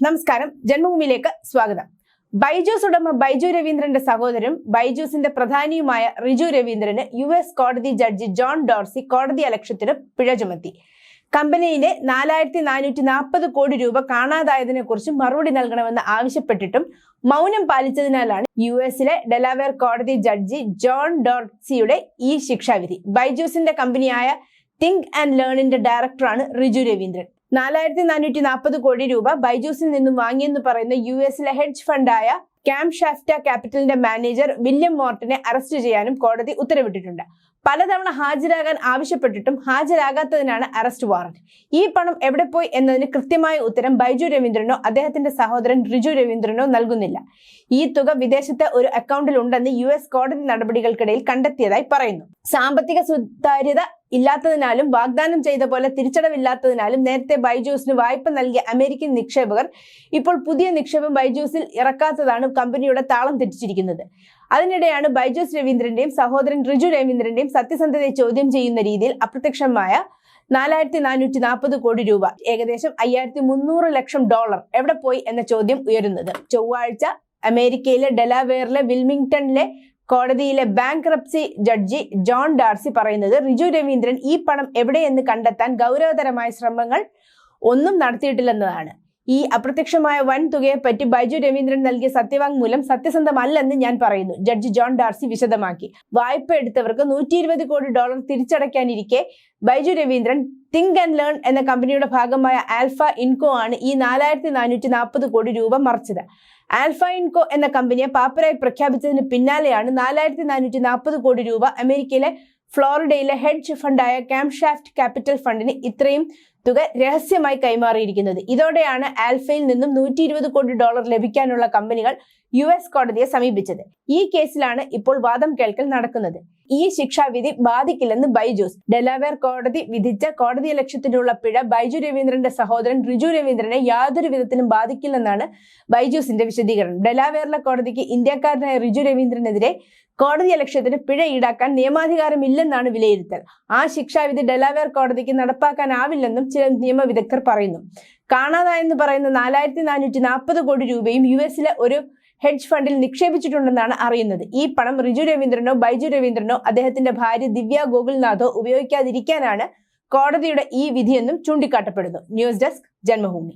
നമസ്കാരം, ജന്മഭൂമിയിലേക്ക് സ്വാഗതം. ബൈജൂസ് ഉടമ ബൈജു രവീന്ദ്രന്റെ സഹോദരനും ബൈജൂസിന്റെ പ്രധാനിയുമായ റിജു രവീന്ദ്രന് US കോടതി ജഡ്ജി ജോൺ ഡോർസി കോടതിയലക്ഷ്യത്തിന് പിഴ ചുമത്തി. കമ്പനിയിലെ 4440 കോടി രൂപ കാണാതായതിനെ കുറിച്ച് മറുപടി നൽകണമെന്ന് ആവശ്യപ്പെട്ടിട്ടും മൗനം പാലിച്ചതിനാലാണ് US ഡെലാവെയർ കോടതി ജഡ്ജി ജോൺ ഡോർസിയുടെ ഈ ശിക്ഷാവിധി. ബൈജൂസിന്റെ കമ്പനിയായ തിങ്ക് ആൻഡ് ലേണിന്റെ ഡയറക്ടറാണ് റിജു രവീന്ദ്രൻ. 4440 കോടി രൂപ ബൈജൂസിൽ നിന്നും വാങ്ങിയെന്ന് പറയുന്ന US ഹെഡ്ജ് ഫണ്ടായ ക്യാംഷാഫ്റ്റ ക്യാപിറ്റലിന്റെ മാനേജർ വില്യം മോർട്ടനെ അറസ്റ്റ് ചെയ്യാനും കോടതി ഉത്തരവിട്ടിട്ടുണ്ട്. പലതവണ ഹാജരാകാൻ ആവശ്യപ്പെട്ടിട്ടും ഹാജരാകാത്തതിനാണ് അറസ്റ്റ് വാറന്റ്. ഈ പണം എവിടെ പോയി എന്നതിന് കൃത്യമായ ഉത്തരം ബൈജു രവീന്ദ്രനോ അദ്ദേഹത്തിന്റെ സഹോദരൻ റിജു രവീന്ദ്രനോ നൽകുന്നില്ല. ഈ തുക വിദേശത്തെ ഒരു അക്കൗണ്ടിൽ ഉണ്ടെന്ന് US കോടതി നടപടികൾക്കിടയിൽ കണ്ടെത്തിയതായി പറയുന്നു. സാമ്പത്തിക സുതാര്യത ഇല്ലാത്തതിനാലും വാഗ്ദാനം ചെയ്ത പോലെ തിരിച്ചടവില്ലാത്തതിനാലും നേരത്തെ ബൈജൂസിന് വായ്പ നൽകിയ അമേരിക്കൻ നിക്ഷേപകർ ഇപ്പോൾ പുതിയ നിക്ഷേപം ബൈജൂസിൽ ഇറക്കാത്തതാണ് കമ്പനിയുടെ താളം തെറ്റിച്ചിരിക്കുന്നത്. അതിനിടെയാണ് ബൈജൂസ് രവീന്ദ്രന്റെയും സഹോദരൻ റിജു രവീന്ദ്രന്റെയും സത്യസന്ധതയെ ചോദ്യം ചെയ്യുന്ന രീതിയിൽ അപ്രത്യക്ഷമായ 4440 കോടി രൂപ, ഏകദേശം $5300 ലക്ഷം എവിടെ പോയി എന്ന ചോദ്യം ഉയരുന്നത്. ചൊവ്വാഴ്ച അമേരിക്കയിലെ ഡെലാവെയറിലെ വിൽമിംഗ്ടണിലെ കോടതിയിലെ ബാങ്ക്രപ്സി ജഡ്ജി ജോൺ ഡാർസി പറയുന്നത് റിജു രവീന്ദ്രൻ ഈ പണം എവിടെയെന്ന് കണ്ടെത്താൻ ഗൗരവതരമായ ശ്രമങ്ങൾ ഒന്നും നടത്തിയിട്ടില്ലെന്നതാണ്. ഈ അപ്രത്യക്ഷമായ വൻ തുകയെപ്പറ്റി ബൈജു രവീന്ദ്രൻ നൽകിയ സത്യവാങ്മൂലം സത്യസന്ധമല്ലെന്ന് ഞാൻ പറയുന്നു, ജഡ്ജി ജോൺ ഡാർസി വിശദമാക്കി. വായ്പ എടുത്തവർക്ക് $120 കോടി തിരിച്ചടയ്ക്കാനിരിക്കെ Byju Raveendran Think and Learn എന്ന കമ്പനിയുടെ ഭാഗമായ ആൽഫ ഇൻകോ ആണ് ഈ 4440 കോടി രൂപ മറിച്ചത്. ആൽഫ ഇൻകോ എന്ന കമ്പനിയെ പാപ്പരായി പ്രഖ്യാപിച്ചതിന് പിന്നാലെയാണ് 4440 കോടി രൂപ അമേരിക്കയിലെ ഫ്ലോറിഡയിലെ ഹെഡ്ജ് ഫണ്ടായ ക്യാംഷാഫ്റ്റ് ക്യാപിറ്റൽ ഫണ്ടിന് ഇത്രയും തുക രഹസ്യമായി കൈമാറിയിരിക്കുന്നത്. ഇതോടെയാണ് ആൽഫയിൽ നിന്നും $120 കോടി ലഭിക്കാനുള്ള കമ്പനികൾ US കോടതിയെ സമീപിച്ചത്. ഈ കേസിലാണ് ഇപ്പോൾ വാദം കേൾക്കൽ നടക്കുന്നത്. ഈ ശിക്ഷാവിധി ബാധിക്കില്ലെന്ന് ബൈജൂസ്. ഡെലാവെയർ കോടതി വിധിച്ച കോടതിയലക്ഷ്യത്തിനുള്ള പിഴ ബൈജു രവീന്ദ്രന്റെ സഹോദരൻ റിജു രവീന്ദ്രനെ യാതൊരു വിധത്തിലും ബാധിക്കില്ലെന്നാണ് ബൈജൂസിന്റെ വിശദീകരണം. ഡെലാവെയറിലെ കോടതിക്ക് ഇന്ത്യക്കാരനായ റിജു രവീന്ദ്രനെതിരെ കോടതിയലക്ഷ്യത്തിന് പിഴ ഈടാക്കാൻ നിയമാധികാരമില്ലെന്നാണ് വിലയിരുത്തൽ. ആ ശിക്ഷാവിധി ഡെലാവെയർ കോടതിക്ക് നടപ്പാക്കാനാവില്ലെന്നും ചില നിയമവിദഗ്ധർ പറയുന്നു. കാണാതായെന്ന് പറയുന്ന 4440 കോടി രൂപയും US ഒരു ഹെഡ്ജ് ഫണ്ടിൽ നിക്ഷേപിച്ചിട്ടുണ്ടെന്നാണ് അറിയുന്നത്. ഈ പണം റിജു രവീന്ദ്രനോ ബൈജു രവീന്ദ്രനോ അദ്ദേഹത്തിന്റെ ഭാര്യ ദിവ്യ ഗോകുൽനാഥോ ഉപയോഗിക്കാതിരിക്കാനാണ് കോടതിയുടെ ഈ വിധിയെന്നും ചൂണ്ടിക്കാട്ടപ്പെടുന്നു. News desk, Janmabhumi.